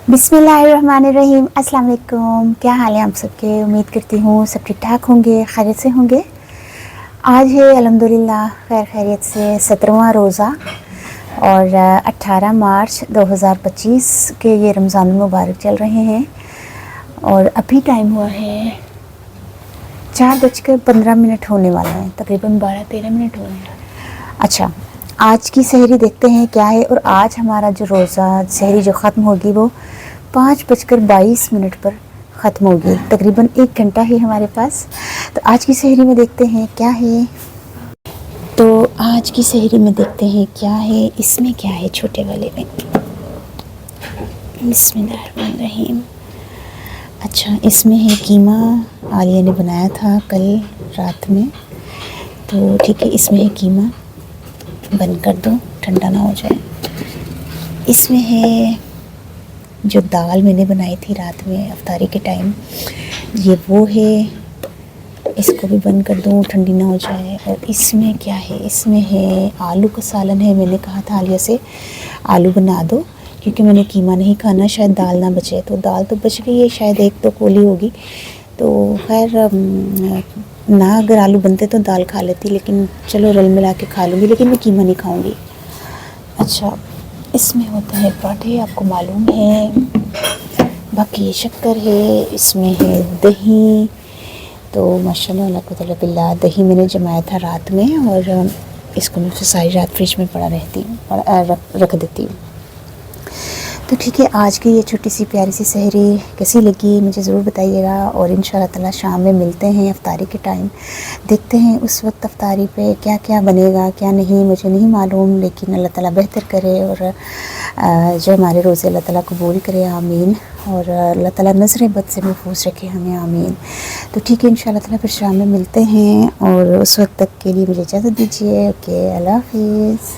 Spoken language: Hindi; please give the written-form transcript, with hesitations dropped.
बिस्मिल्लाहिर्रहमानिर्रहीम। अस्सलाम वालेकुम। क्या हाल है आप सबके? उम्मीद करती हूँ सब ठीक ठाक होंगे, खैरियत से होंगे। आज है अल्हम्दुलिल्लाह खैर खैरियत से 17वां रोज़ा और 18 मार्च 2025 के ये रमज़ान मुबारक चल रहे हैं और अभी टाइम हुआ है 4:15 होने वाला है, तकरीबन 12-13 मिनट हो रहे हैं। अच्छा, आज की सहरी देखते हैं क्या है। और आज हमारा जो रोज़ा सहरी जो ख़त्म होगी वो 5:22 पर ख़त्म होगी। तकरीबन 1 घंटा ही हमारे पास। तो आज की सहरी में देखते हैं क्या है। तो आज की सहरी में देखते हैं क्या है। इसमें क्या है छोटे वाले में। बिस्मिल्लाहिर्रहमानिर्रहीम। अच्छा, इसमें है कीमा। आलिया ने बनाया था कल रात में, तो ठीक है। इसमें है कीमा, बंद कर दो ठंडा ना हो जाए। इसमें है जो दाल मैंने बनाई थी रात में अफ्तारी के टाइम, ये वो है। इसको भी बंद कर दूँ ठंडी ना हो जाए। और इसमें क्या है, इसमें है आलू का सालन है। मैंने कहा था आलिया से आलू बना दो क्योंकि मैंने कीमा नहीं खाना, शायद दाल ना बचे। तो दाल तो बच गई है, शायद एक तो कोली होगी। तो खैर ना अगर आलू बनते तो दाल खा लेती, लेकिन चलो रल मिला के खा लूँगी, लेकिन मैं कीमा नहीं खाऊँगी। अच्छा, इसमें होता है पराठे, आपको मालूम है। बाकी शक्कर है, इसमें है दही। तो माशाल्लाह ला कुव्वता बिल्लाह, दही मैंने जमाया था रात में और इसको मैं फिर सारी रात फ्रिज में पड़ा रहती हूँ, रख देती हूँ। तो ठीक है, आज की ये छोटी सी प्यारी सी सहरी कैसी लगी मुझे ज़रूर बताइएगा। और इंशाअल्लाह ताला शाम में मिलते हैं अफ्तारी के टाइम। देखते हैं उस वक्त अफ्तारी पे क्या क्या बनेगा क्या नहीं, मुझे नहीं मालूम, लेकिन अल्लाह ताला बेहतर करे और जो हमारे रोज़े अल्लाह ताला कबूल करे, आमीन। और अल्लाह ताला नज़र बद से महफूज रखे हमें, आमीन। तो ठीक है, इंशाअल्लाह ताला फिर शाम में मिलते हैं और उस वक्त तक के लिए मुझे इजाज़त दीजिए। ओके, अल्लाह हाफ़िज़।